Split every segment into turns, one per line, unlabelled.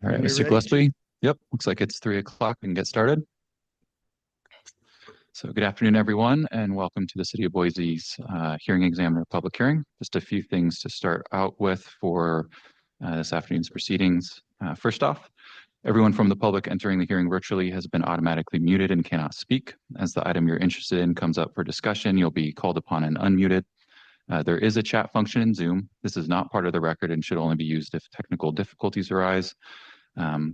All right,
We're
Mr.
ready.
Gillespie. Yep, looks like it's 3 o'clock. We can get started. So good afternoon, everyone, and welcome to the City of Boise's hearing examiner public hearing. Just a few things to start out with for this afternoon's proceedings. First off, everyone from the public entering the hearing virtually has been automatically muted and cannot speak. As the item you're interested in comes up for discussion, you'll be called upon and unmuted. There is a chat function in Zoom. This is not part of the record and should only be used if technical difficulties arise.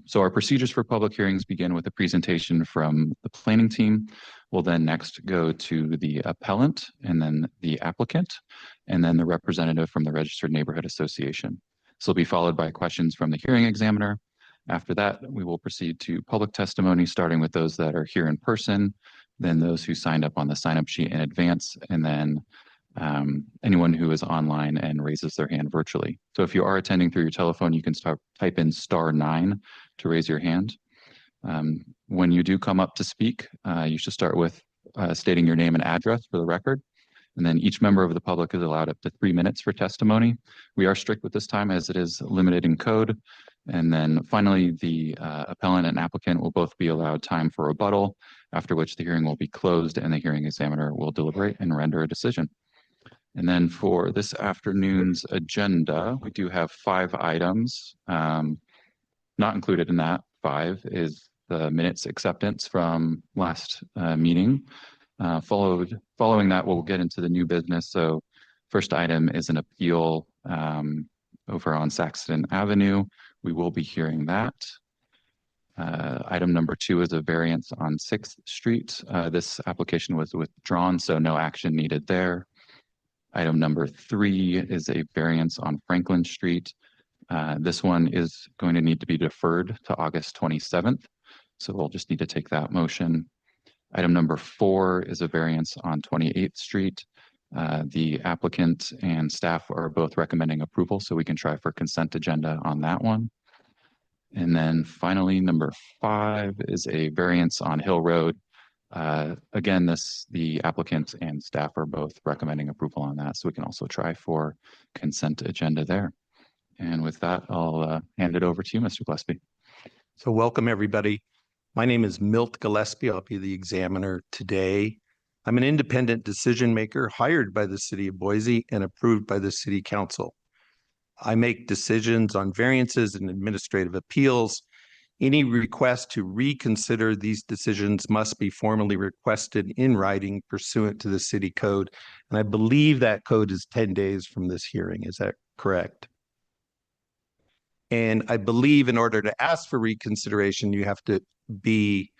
So our procedures for public hearings begin with a presentation from the planning team. We'll then next go to the appellant and then the applicant, and then the representative from the Registered Neighborhood Association. This will be followed by questions from the hearing examiner. After that, we will proceed to public testimony, starting with those that are here in person, then those who signed up on the sign-up sheet in advance, and then anyone who is online and raises their hand virtually. So if you are attending through your telephone, you can type in *9 to raise your hand. When you do come up to speak, you should start with stating your name and address for the record. And then each member of the public is allowed up to 3 minutes for testimony. We are strict with this time as it is limited in code. And then finally, the appellant and applicant will both be allowed time for rebuttal, after which the hearing will be closed and the hearing examiner will deliberate and render a decision. And then for this afternoon's agenda, we do have 5 items. Not included in that 5 is the minutes acceptance from last meeting. Following that, we'll get into the new business. So first item is an appeal over on Saxton Avenue. We will be hearing that. Item number 2 is a variance on 6th Street. This application was withdrawn, so no action needed there. Item number 3 is a variance on Franklin Street. This one is going to need to be deferred to August 27th. So we'll just need to take that motion. Item number 4 is a variance on 28th Street. The applicant and staff are both recommending approval, so we can try for consent agenda on that one. And then finally, number 5 is a variance on Hill Road. Again, the applicant and staff are both recommending approval on that, so we can also try for consent agenda there. And with that, I'll hand it over to you, Mr. Gillespie.
So welcome, everybody. My name is Milt Gillespie. I'll be the examiner today. I'm an independent decision maker hired by the City of Boise and approved by the City Council. I make decisions on variances and administrative appeals. Any request to reconsider these decisions must be formally requested in writing pursuant to the city code. And I believe that code is 10 days from this hearing. Is that correct? And I believe in order to ask for reconsideration, you have to be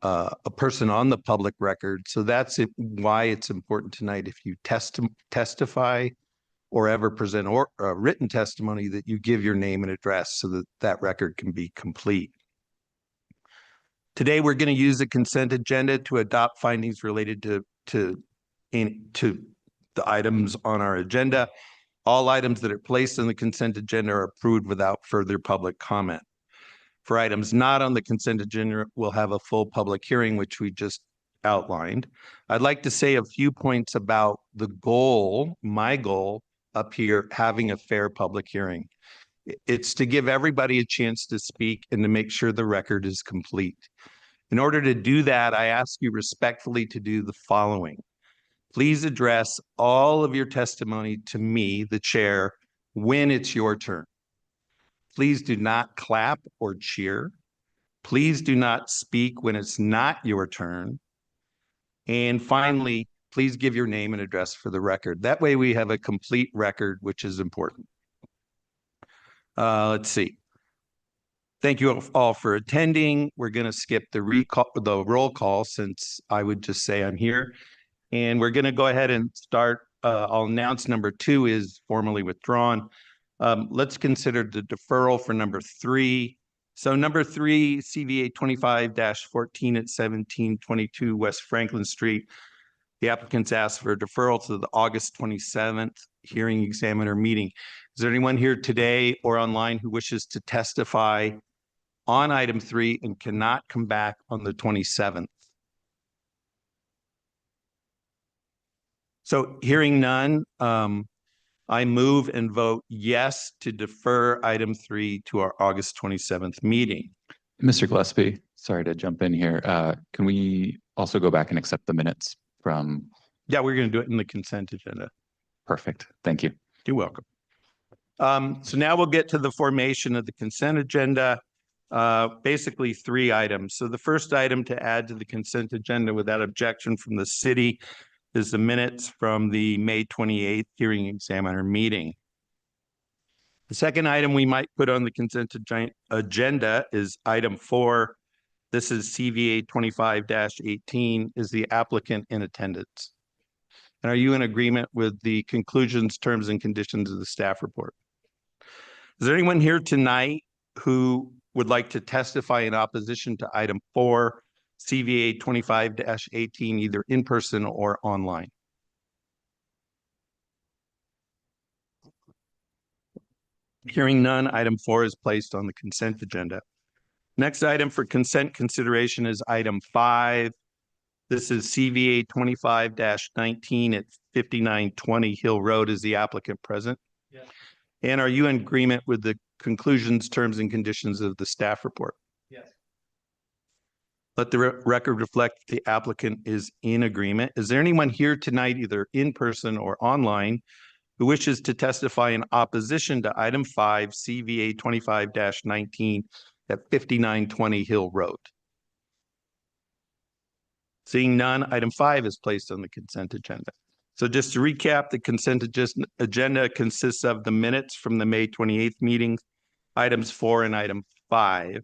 a person on the public record. So that's why it's important tonight, if you testify or ever present written testimony, that you give your name and address so that that record can be complete. Today, we're going to use the consent agenda to adopt findings related to the items on our agenda. All items that are placed on the consent agenda are approved without further public comment. For items not on the consent agenda, we'll have a full public hearing, which we just outlined. I'd like to say a few points about the goal, my goal up here, having a fair public hearing. It's to give everybody a chance to speak and to make sure the record is complete. In order to do that, I ask you respectfully to do the following. Please address all of your testimony to me, the chair, when it's your turn. Please do not clap or cheer. Please do not speak when it's not your turn. And finally, please give your name and address for the record. That way we have a complete record, which is important. Let's see. Thank you all for attending. We're going to skip the roll call, since I would just say I'm here. And we're going to go ahead and start. I'll announce number 2 is formally withdrawn. Let's consider the deferral for number 3. So number 3, CVA 25-14 at 1722 West Franklin Street. The applicants asked for a deferral to the August 27th hearing examiner meeting. Is there anyone here today or online who wishes to testify on item 3 and cannot come back on the 27th? So hearing none, I move and vote yes to defer item 3 to our August 27th meeting.
Mr. Gillespie, sorry to jump in here. Can we also go back and accept the minutes from?
Yeah, we're going to do it in the consent agenda.
Perfect. Thank you.
You're welcome. So now we'll get to the formation of the consent agenda. Basically 3 items. So the first item to add to the consent agenda without objection from the city is the minutes from the May 28th hearing examiner meeting. The second item we might put on the consent agenda is item 4. This is CVA 25-18, is the applicant in attendance. And are you in agreement with the conclusions, terms, and conditions of the staff report? Is there anyone here tonight who would like to testify in opposition to item 4, CVA 25-18, either in person or online? Hearing none, item 4 is placed on the consent agenda. Next item for consent consideration is item 5. This is CVA 25-19 at 5920 Hill Road. Is the applicant present?
Yes.
And are you in agreement with the conclusions, terms, and conditions of the staff report?
Yes.
Let the record reflect the applicant is in agreement. Is there anyone here tonight, either in person or online, who wishes to testify in opposition to item 5, CVA 25-19 at 5920 Hill Road? Seeing none, item 5 is placed on the consent agenda. So just to recap, the consent agenda consists of the minutes from the May 28th meeting, items 4 and item 5.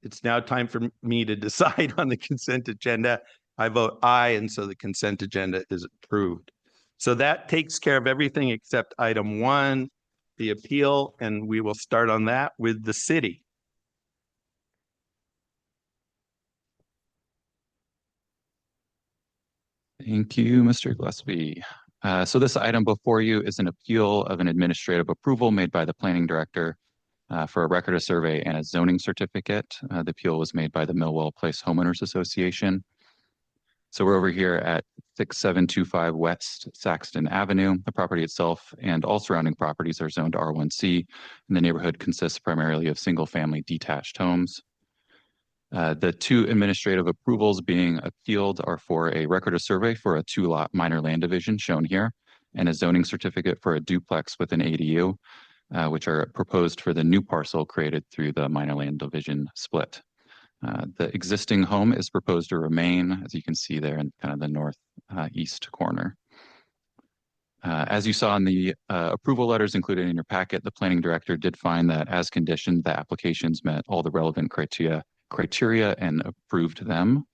It's now time for me to decide on the consent agenda. I vote aye, and so the consent agenda is approved. So that takes care of everything except item 1, the appeal, and we will start on that with the city.
Thank you, Mr. Gillespie. So this item before you is an appeal of an administrative approval made by the planning director for a record of survey and a zoning certificate. The appeal was made by the Millwell Place Homeowners Association. So we're over here at 6725 West Saxton Avenue. The property itself and all surrounding properties are zoned R1C, and the neighborhood consists primarily of single-family detached homes. The 2 administrative approvals being appealed are for a record of survey for a 2-lot minor land division shown here, and a zoning certificate for a duplex with an ADU, which are proposed for the new parcel created through the minor land division split. The existing home is proposed to remain, as you can see there in kind of the northeast corner. As you saw in the approval letters included in your packet, the planning director did find that as conditioned, the applications met all the relevant criteria and approved them.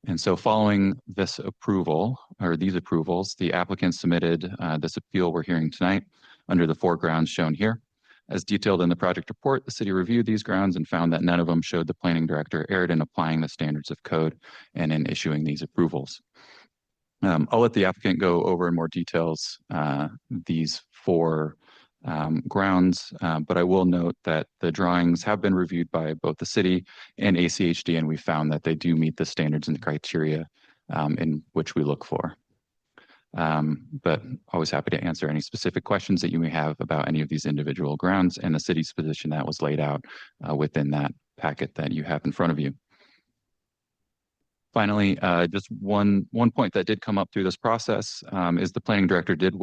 And so following this approval, or these approvals, the applicant submitted this appeal we're hearing tonight under the 4 grounds shown here. As detailed in the project report, the city reviewed these grounds and found that none of them showed the planning director erred in applying the standards of code and in issuing these approvals. I'll let the applicant go over in more details these 4 grounds, but I will note that the drawings have been reviewed by both the city and ACHD, and we found that they do meet the standards and the criteria in which we look for. But always happy to answer any specific questions that you may have about any of these individual grounds and the city's position that was laid out within that packet that you have in front of you. Finally, just one point that did come up through this process is the planning director did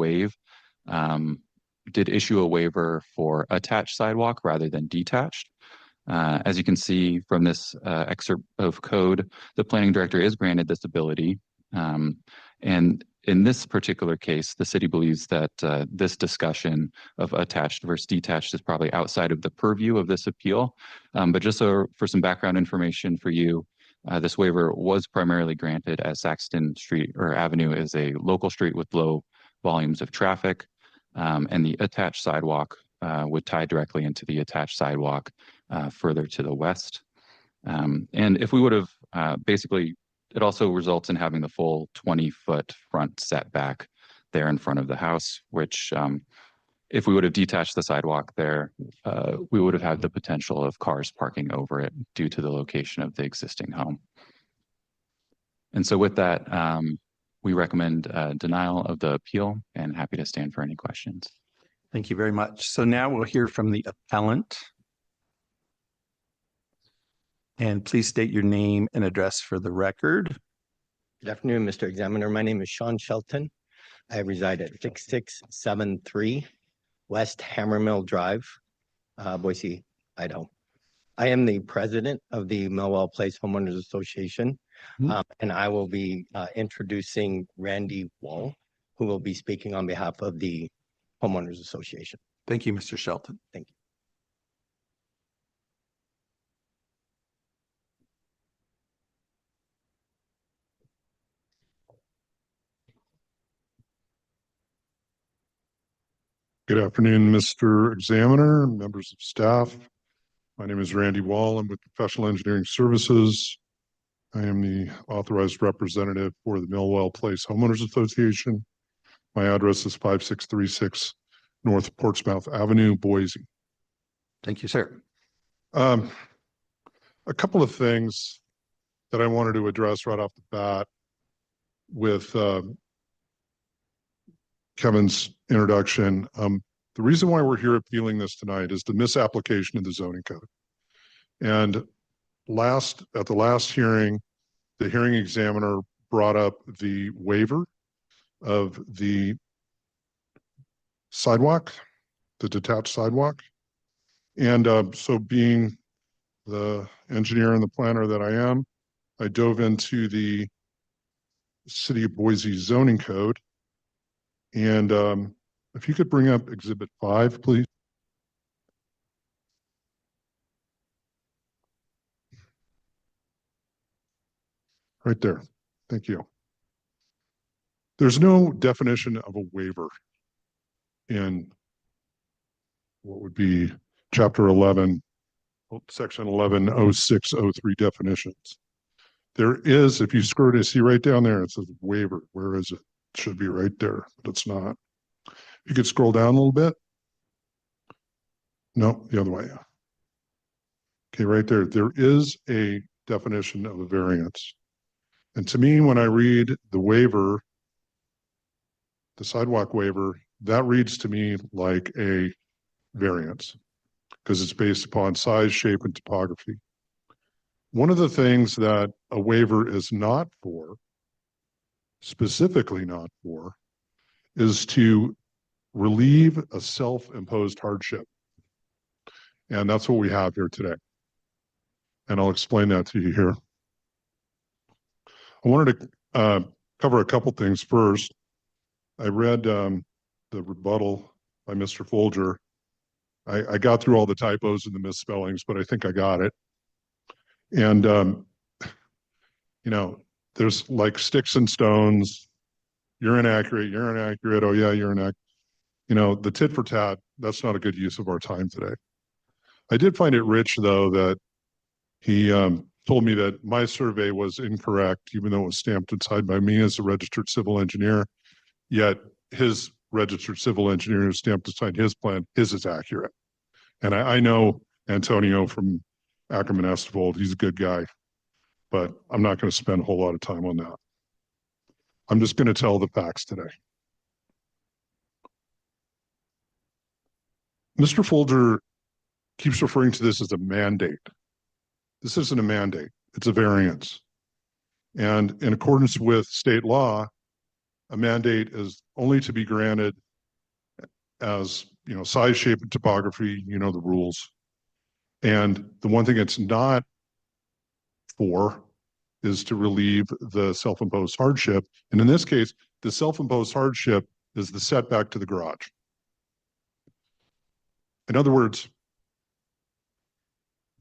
issue a waiver for attached sidewalk rather than detached. As you can see from this excerpt of code, the planning director is granted this ability. And in this particular case, the city believes that this discussion of attached versus detached is probably outside of the purview of this appeal. But just so for some background information for you, this waiver was primarily granted as Saxton Street or Avenue is a local street with low volumes of traffic. And the attached sidewalk would tie directly into the attached sidewalk further to the west. And if we would have basically, it also results in having the full 20-foot front setback there in front of the house, which if we would have detached the sidewalk there, we would have had the potential of cars parking over it due to the location of the existing home. And so with that, we recommend denial of the appeal and happy to stand for any questions.
Thank you very much. So now we'll hear from the appellant. And please state your name and address for the record.
Good afternoon, Mr. Examiner. My name is Sean Shelton. I reside at 6673 West Hammermill Drive, Boise, Idaho. I am the president of the Millwell Place Homeowners Association, and I will be introducing Randy Wall, who will be speaking on behalf of the Homeowners Association.
Thank you, Mr. Shelton.
Thank you.
Good afternoon, Mr. Examiner, members of staff. My name is Randy Wall. I'm with Professional Engineering Services. I am the authorized representative for the Millwell Place Homeowners Association. My address is 5636 North Portsmouth Avenue, Boise.
Thank you, sir.
A couple of things that I wanted to address right off the bat with Kevin's introduction. The reason why we're here appealing this tonight is the misapplication of the zoning code. And at the last hearing, the hearing examiner brought up the waiver of the sidewalk, the detached sidewalk. And so being the engineer and the planner that I am, I dove into the City of Boise zoning code. And if you could bring up Exhibit 5, please. Right there. Thank you. There's no definition of a waiver in what would be Chapter 11, Section 110603 definitions. There is, if you scroll to see right down there, it says waiver. Where is it? It should be right there, but it's not. You could scroll down a little bit. No, the other way. Okay, right there. There is a definition of a variance. And to me, when I read the waiver, the sidewalk waiver, that reads to me like a variance because it's based upon size, shape, and topography. One of the things that a waiver is not for, specifically not for, is to relieve a self-imposed hardship. And that's what we have here today. And I'll explain that to you here. I wanted to cover a couple things first. I read the rebuttal by Mr. Folger. I got through all the typos and the misspellings, but I think I got it. And, you know, there's like sticks and stones. You're inaccurate. You're inaccurate. Oh, yeah, you're inaccurate. You know, the tit for tat, that's not a good use of our time today. I did find it rich, though, that he told me that my survey was incorrect, even though it was stamped inside by me as a registered civil engineer, yet his registered civil engineer who stamped inside his plan, his is accurate. And I know Antonio from Ackerman Estivold, he's a good guy, but I'm not going to spend a whole lot of time on that. I'm just going to tell the facts today. Mr. Folger keeps referring to this as a mandate. This isn't a mandate, it's a variance. And in accordance with state law, a mandate is only to be granted as, you know, size, shape, and topography, you know the rules. And the one thing it's not for is to relieve the self-imposed hardship. And in this case, the self-imposed hardship is the setback to the garage. In other words,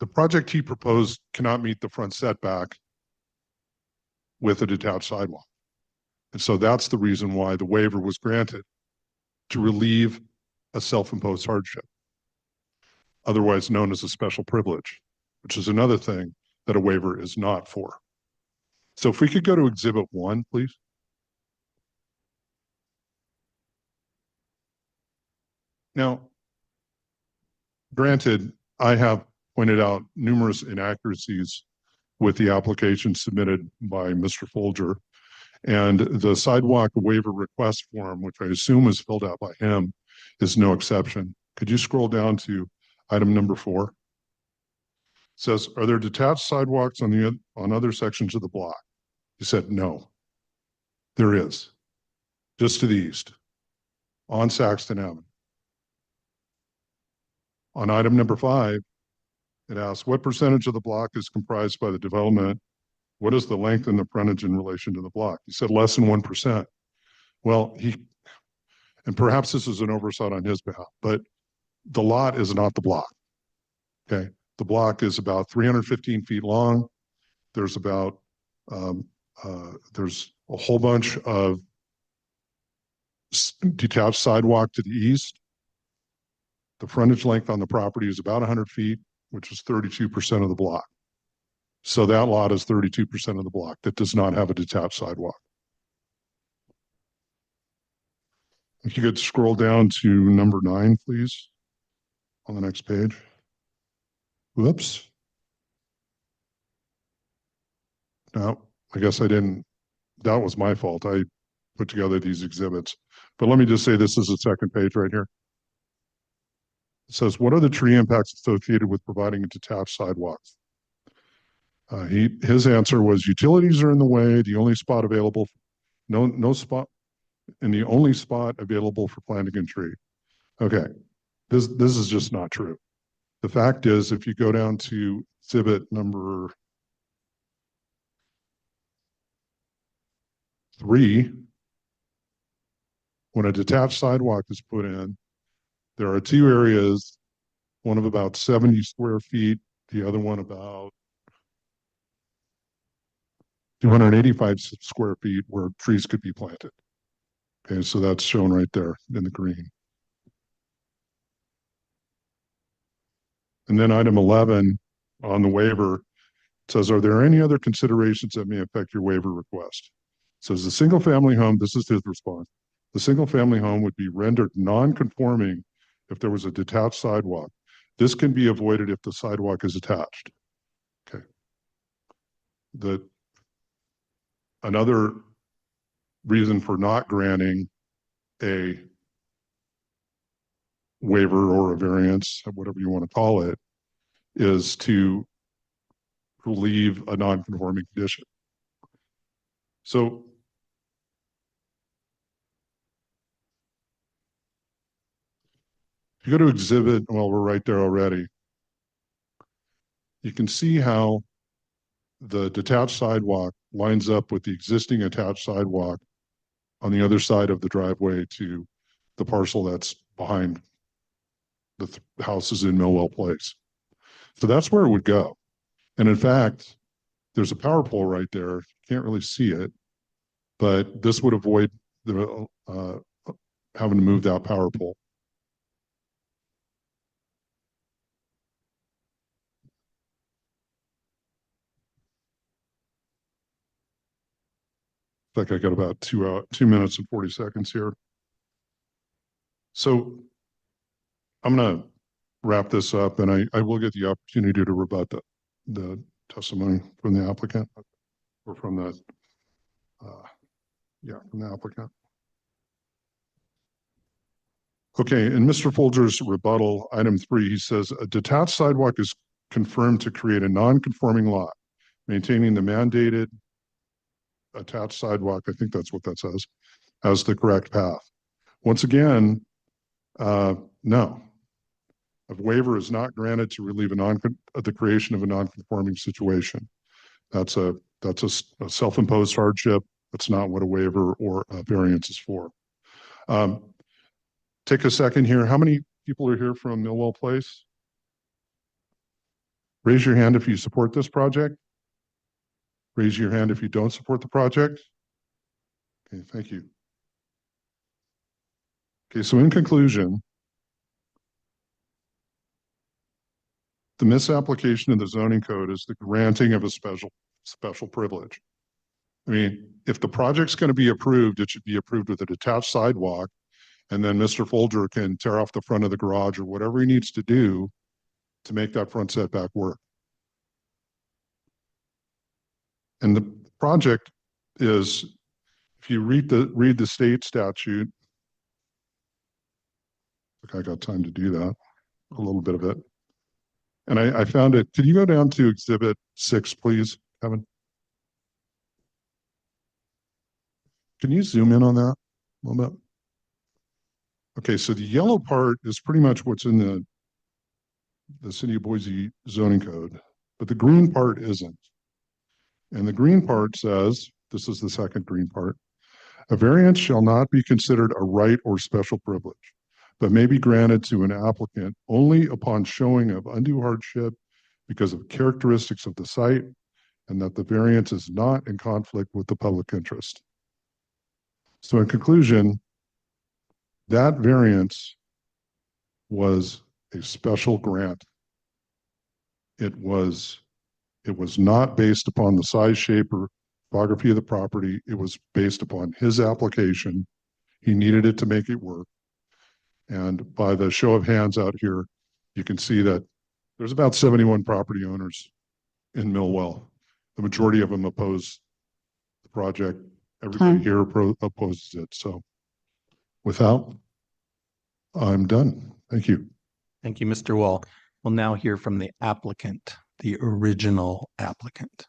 the project he proposed cannot meet the front setback with a detached sidewalk. And so that's the reason why the waiver was granted, to relieve a self-imposed hardship, otherwise known as a special privilege, which is another thing that a waiver is not for. So if we could go to Exhibit 1, please. Now, granted, I have pointed out numerous inaccuracies with the application submitted by Mr. Folger. And the sidewalk waiver request form, which I assume was filled out by him, is no exception. Could you scroll down to item number 4? It says, are there detached sidewalks on other sections of the block? He said, no, there is, just to the east, on Saxton Avenue. On item number 5, it asks, what percentage of the block is comprised by the development? What is the length and the frontage in relation to the block? He said less than 1%. Well, and perhaps this is an oversight on his behalf, but the lot is not the block. Okay. The block is about 315 feet long. There's about, there's a whole bunch of detached sidewalk to the east. The frontage length on the property is about 100 feet, which is 32% of the block. So that lot is 32% of the block that does not have a detached sidewalk. If you could scroll down to number 9, please, on the next page. Whoops. No, I guess I didn't. That was my fault. I put together these exhibits. But let me just say this is the second page right here. It says, what are the tree impacts associated with providing a detached sidewalks? His answer was utilities are in the way. The only spot available, no spot, and the only spot available for planting a tree. Okay, this is just not true. The fact is, if you go down to exhibit number 3, when a detached sidewalk is put in, there are 2 areas, one of about 70 square feet, the other one about 285 square feet where trees could be planted. Okay, so that's shown right there in the green. And then item 11 on the waiver says, are there any other considerations that may affect your waiver request? It says the single family home, this is his response, the single family home would be rendered non-conforming if there was a detached sidewalk. This can be avoided if the sidewalk is attached. Okay. Another reason for not granting a waiver or a variance, whatever you want to call it, is to relieve a non-conforming condition. So if you go to exhibit, well, we're right there already. You can see how the detached sidewalk lines up with the existing attached sidewalk on the other side of the driveway to the parcel that's behind the houses in Millwell Place. So that's where it would go. And in fact, there's a power pole right there. Can't really see it, but this would avoid the having to move that power pole. I think I got about 2 minutes and 40 seconds here. So I'm going to wrap this up, and I will get the opportunity to rebut the testimony from the applicant or from the, from the applicant. Okay, in Mr. Folger's rebuttal, item 3, he says a detached sidewalk is confirmed to create a non-conforming lot, maintaining the mandated attached sidewalk, I think that's what that says, as the correct path. Once again, no. A waiver is not granted to relieve the creation of a non-conforming situation. That's a self-imposed hardship. That's not what a waiver or a variance is for. Take a second here. How many people are here from Millwell Place? Raise your hand if you support this project. Raise your hand if you don't support the project. Okay, thank you. Okay, so in conclusion, the misapplication of the zoning code is the granting of a special privilege. I mean, if the project's going to be approved, it should be approved with a detached sidewalk, and then Mr. Folger can tear off the front of the garage or whatever he needs to do to make that front setback work. And the project is if you read the state statute, I got time to do that, a little bit of it. And I found it. Could you go down to Exhibit 6, please, Kevin? Can you zoom in on that a little bit? Okay, so the yellow part is pretty much what's in the City of Boise zoning code, but the green part isn't. And the green part says, this is the second green part, a variance shall not be considered a right or special privilege, but may be granted to an applicant only upon showing of undue hardship because of characteristics of the site and that the variance is not in conflict with the public interest. So in conclusion, that variance was a special grant. It was not based upon the size, shape, or topography of the property. It was based upon his application. He needed it to make it work. And by the show of hands out here, you can see that there's about 71 property owners in Millwell. The majority of them oppose the project. Everybody here opposes it. So with that, I'm done. Thank you.
Thank you, Mr. Wall. We'll now hear from the applicant, the original applicant.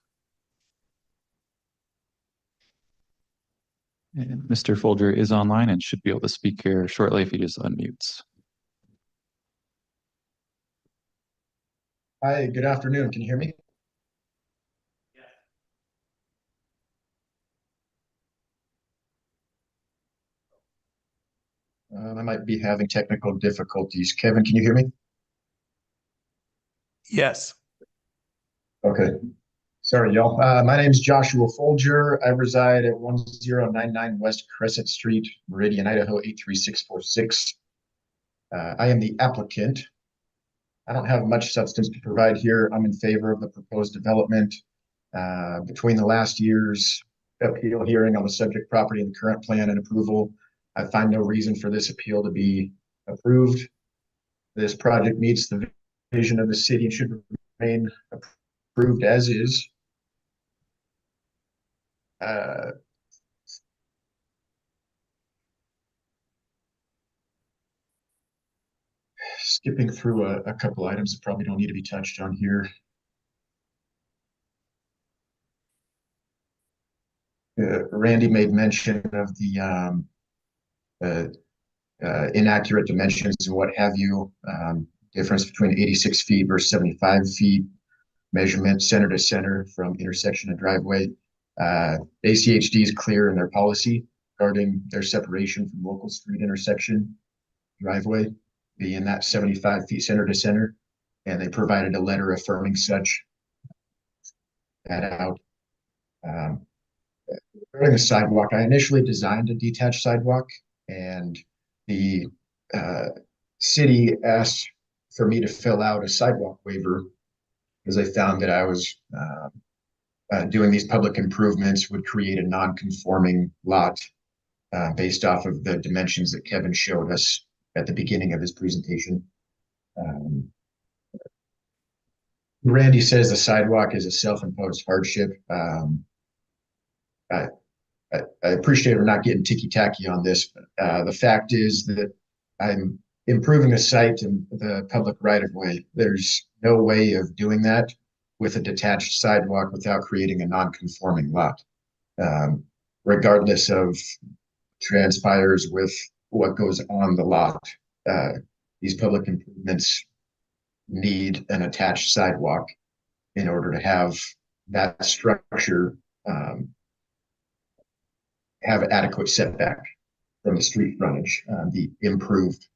And Mr. Folger is online and should be able to speak here shortly if he just unmutes.
Hi, good afternoon. Can you hear me? I might be having technical difficulties. Kevin, can you hear me?
Yes.
Okay. Sorry, y'all. My name is Joshua Folger. I reside at 1099 West Crescent Street, Meridian, Idaho 83646. I am the applicant. I don't have much substance to provide here. I'm in favor of the proposed development. Between the last year's appeal hearing on the subject property and the current plan and approval, I find no reason for this appeal to be approved. This project meets the vision of the city and should remain approved as is. Skipping through a couple items that probably don't need to be touched on here. Randy made mention of the inaccurate dimensions and what have you, difference between 86 feet versus 75 feet, measurement center to center from intersection to driveway. ACHD is clear in their policy regarding their separation from local street intersection driveway being that 75 feet center to center, and they provided a letter affirming such that out. Regarding the sidewalk, I initially designed a detached sidewalk, and the city asked for me to fill out a sidewalk waiver because they found that I was doing these public improvements would create a non-conforming lot based off of the dimensions that Kevin showed us at the beginning of his presentation. Randy says the sidewalk is a self-imposed hardship. I appreciate we're not getting ticky-tacky on this, but the fact is that I'm improving the site and the public right-of-way. There's no way of doing that with a detached sidewalk without creating a non-conforming lot. Regardless of transpires with what goes on the lot, these public improvements need an attached sidewalk in order to have that structure have adequate setback from the street frontage, the improved.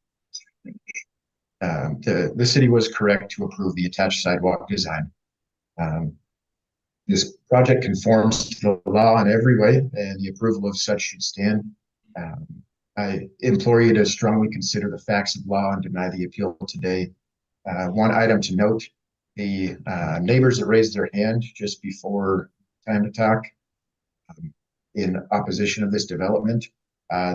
The city was correct to approve the attached sidewalk design. This project conforms to the law in every way, and the approval of such should stand. I implore you to strongly consider the facts of law and deny the appeal today. One item to note, the neighbors that raised their hand just before time to talk in opposition of this development,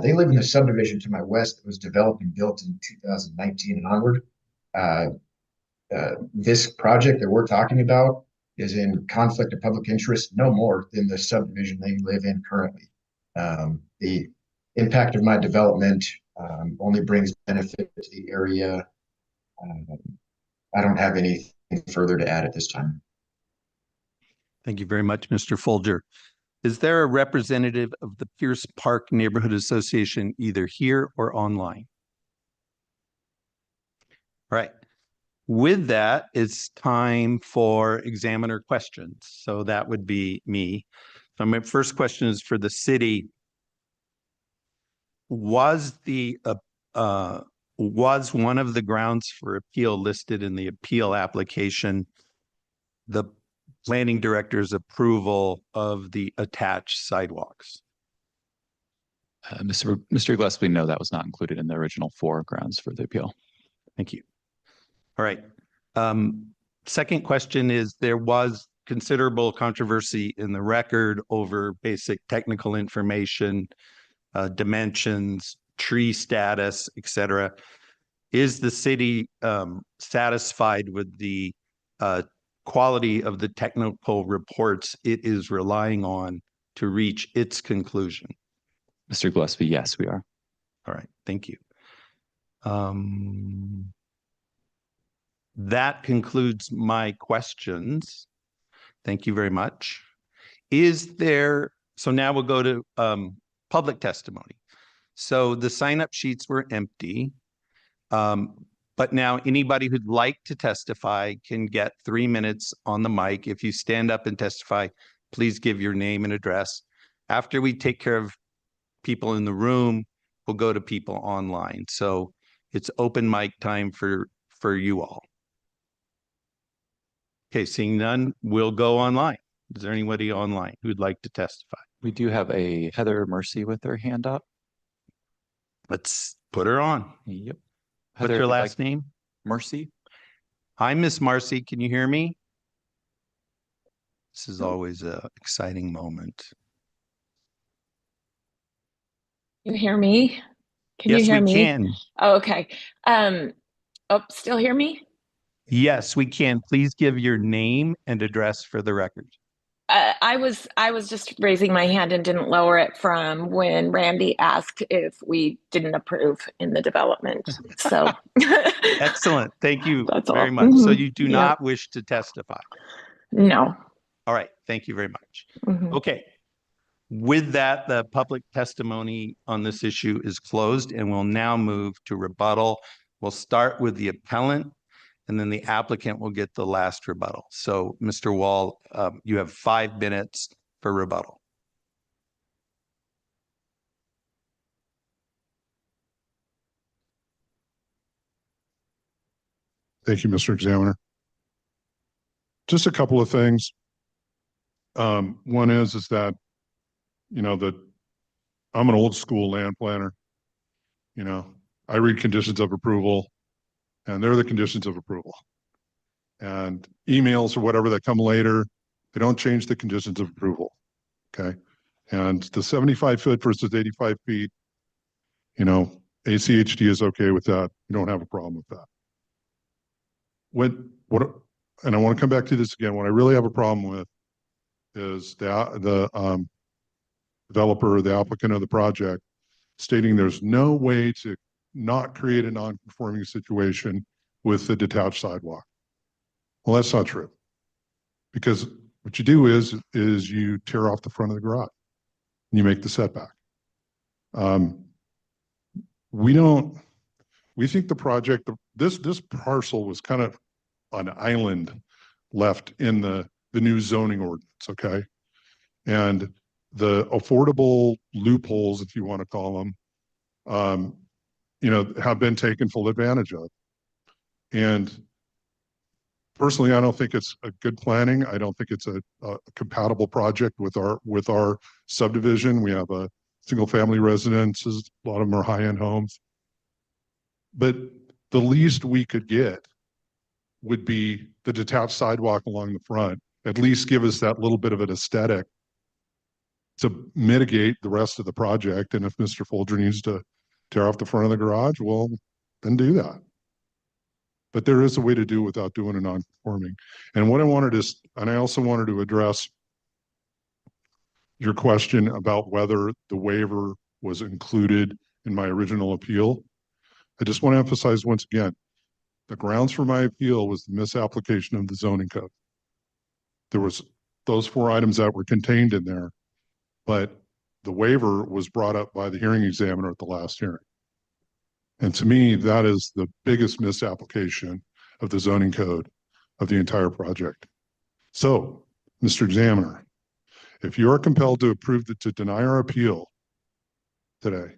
they live in a subdivision to my west that was developed and built in 2019 and onward. This project that we're talking about is in conflict of public interest no more than the subdivision they live in currently. The impact of my development only brings benefit to the area. I don't have anything further to add at this time.
Thank you very much, Mr. Folger. Is there a representative of the Pierce Park Neighborhood Association either here or online? All right. With that, it's time for examiner questions. So that would be me. So my first question is for the city. Was one of the grounds for appeal listed in the appeal application the planning director's approval of the attached sidewalks?
Mr. Gillespie, no, that was not included in the original 4 grounds for the appeal.
Thank you. All right. Second question is, there was considerable controversy in the record over basic technical information, dimensions, tree status, etc. Is the city satisfied with the quality of the technical reports it is relying on to reach its conclusion?
Mr. Gillespie, yes, we are.
All right, thank you. That concludes my questions. Thank you very much. So now we'll go to public testimony. So the sign-up sheets were empty. But now anybody who'd like to testify can get 3 minutes on the mic. If you stand up and testify, please give your name and address. After we take care of people in the room, we'll go to people online. So it's open mic time for you all. Okay, seeing none, we'll go online. Is there anybody online who'd like to testify?
We do have a Heather Mercy with her hand up.
Let's put her on.
Yep.
What's
Heather,
your
if you'd
last
like-
name?
Mercy.
Hi, Miss Marcy. Can you hear me? This is always an exciting moment.
You hear me? Can
Yes,
you hear
we
me?
can.
Oh, okay. Still hear me?
Yes, we can. Please give your name and address for the record.
I was just raising my hand and didn't lower it from when Randy asked if we didn't approve in the development. So
Excellent. Thank you
That's
very
all.
much. So
Mhm.
you do
Yeah.
not wish to testify.
No.
All right. Thank you very much.
Mhm.
Okay. With that, the public testimony on this issue is closed, and we'll now move to rebuttal. We'll start with the appellant, and then the applicant will get the last rebuttal. So, Mr. Wall, you have 5 minutes for rebuttal.
Thank you, Mr. Examiner. Just a couple of things. One is that, that I'm an old school land planner. I read conditions of approval, and they're the conditions of approval. And emails or whatever that come later, they don't change the conditions of approval. Okay. And the 75 foot versus 85 feet, ACHD is okay with that. You don't have a problem with that. And I want to come back to this again. What I really have a problem with is the developer, the applicant of the project, stating there's no way to not create a non-conforming situation with the detached sidewalk. Well, that's not true, because what you do is you tear off the front of the garage and you make the setback. We think the project, this parcel was kind of an island left in the new zoning ordinance, okay? And the affordable loopholes, if you want to call them, have been taken full advantage of. And personally, I don't think it's a good planning. I don't think it's a compatible project with our subdivision. We have a single family residences. A lot of them are high-end homes. But the least we could get would be the detached sidewalk along the front, at least give us that little bit of an aesthetic to mitigate the rest of the project. And if Mr. Folger needs to tear off the front of the garage, well, then do that. But there is a way to do it without doing a non-conforming. And what I wanted is, and I also wanted to address your question about whether the waiver was included in my original appeal, I just want to emphasize once again, the grounds for my appeal was the misapplication of the zoning code. There was those 4 items that were contained in there, but the waiver was brought up by the hearing examiner at the last hearing. And to me, that is the biggest misapplication of the zoning code of the entire project. So, Mr. Examiner, if you are compelled to to deny our appeal today,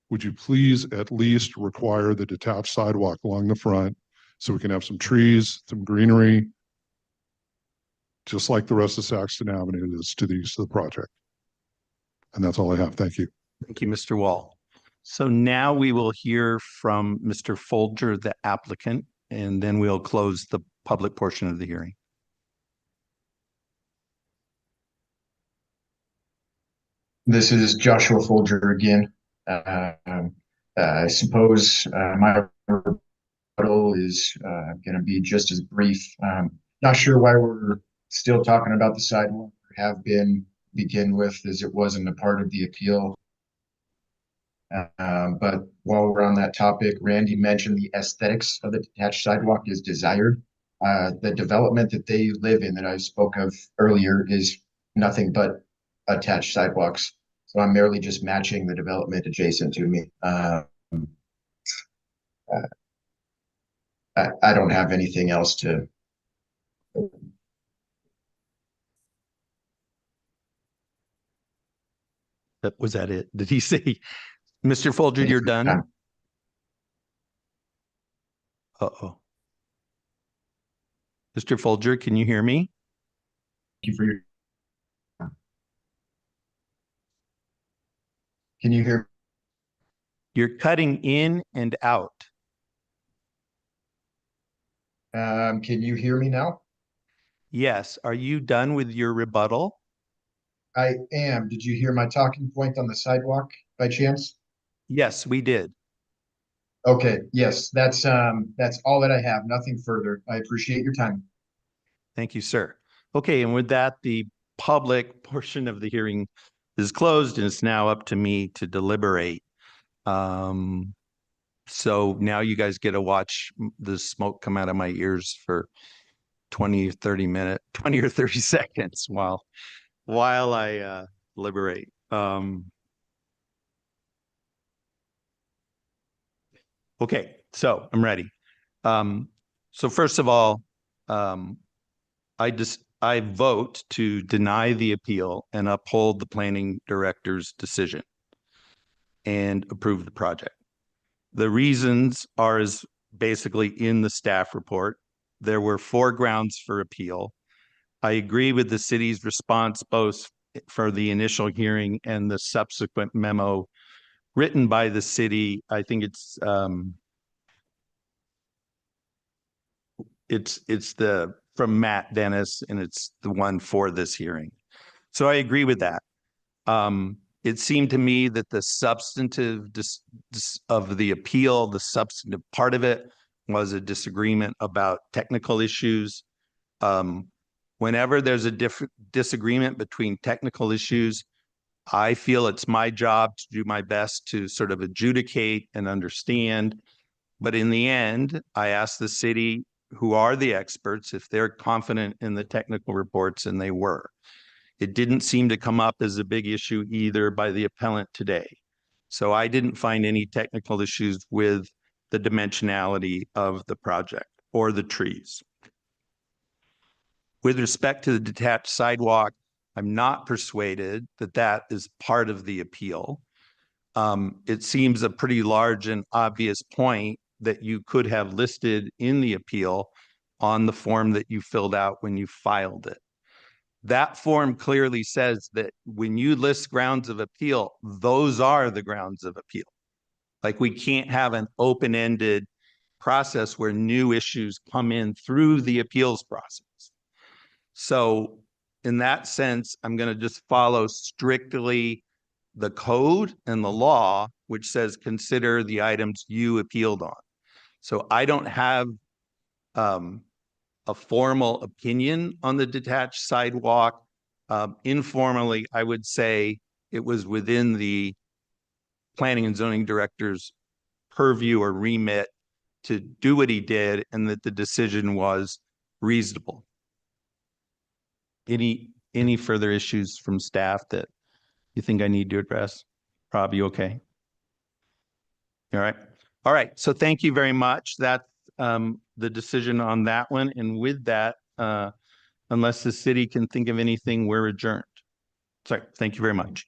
would you please at least require the detached sidewalk along the front so we can have some trees, some greenery, just like the rest of Saxton Avenue is to the east of the project. And that's all I have. Thank you.
Thank you, Mr. Wall. So now we will hear from Mr. Folger, the applicant, and then we'll close the public portion of the hearing.
This is Joshua Folger again. I suppose my rebuttal is going to be just as brief. Not sure why we're still talking about the sidewalk, or have been begin with, as it wasn't a part of the appeal. But while we're on that topic, Randy mentioned the aesthetics of the detached sidewalk is desired. The development that they live in that I spoke of earlier is nothing but attached sidewalks. So I'm merely just matching the development adjacent to me. I don't have anything else to.
Was that it? Did he say, Mr. Folger, you're done? Uh-oh. Mr. Folger, can you hear me?
Thank you for your. Can you hear?
You're cutting in and out.
Can you hear me now?
Yes. Are you done with your rebuttal?
I am. Did you hear my talking point on the sidewalk by chance?
Yes, we did.
Okay. Yes, that's all that I have. Nothing further. I appreciate your time.
Thank you, sir. Okay, and with that, the public portion of the hearing is closed, and it's now up to me to deliberate. So now you guys get to watch the smoke come out of my ears for 20 or 30 seconds while I deliberate. Okay, so I'm ready. So first of all, I vote to deny the appeal and uphold the planning director's decision and approve the project. The reasons are as basically in the staff report. There were 4 grounds for appeal. I agree with the city's response both for the initial hearing and the subsequent memo written by the city. I think it's the from Matt Dennis, and it's the one for this hearing. So I agree with that. It seemed to me that the substantive of the appeal, the substantive part of it, was a disagreement about technical issues. Whenever there's a disagreement between technical issues, I feel it's my job to do my best to sort of adjudicate and understand. But in the end, I asked the city, who are the experts, if they're confident in the technical reports, and they were. It didn't seem to come up as a big issue either by the appellant today. So I didn't find any technical issues with the dimensionality of the project or the trees. With respect to the detached sidewalk, I'm not persuaded that that is part of the appeal. It seems a pretty large and obvious point that you could have listed in the appeal on the form that you filled out when you filed it. That form clearly says that when you list grounds of appeal, those are the grounds of appeal. Like, we can't have an open-ended process where new issues come in through the appeals process. So in that sense, I'm going to just follow strictly the code and the law, which says consider the items you appealed on. So I don't have a formal opinion on the detached sidewalk. Informally, I would say it was within the planning and zoning director's purview or remit to do what he did, and that the decision was reasonable. Any further issues from staff that you think I need to address? Rob, you okay? All right. All right. So thank you very much. That's the decision on that one. And with that, unless the city can think of anything, we're adjourned. Sorry. Thank you very much.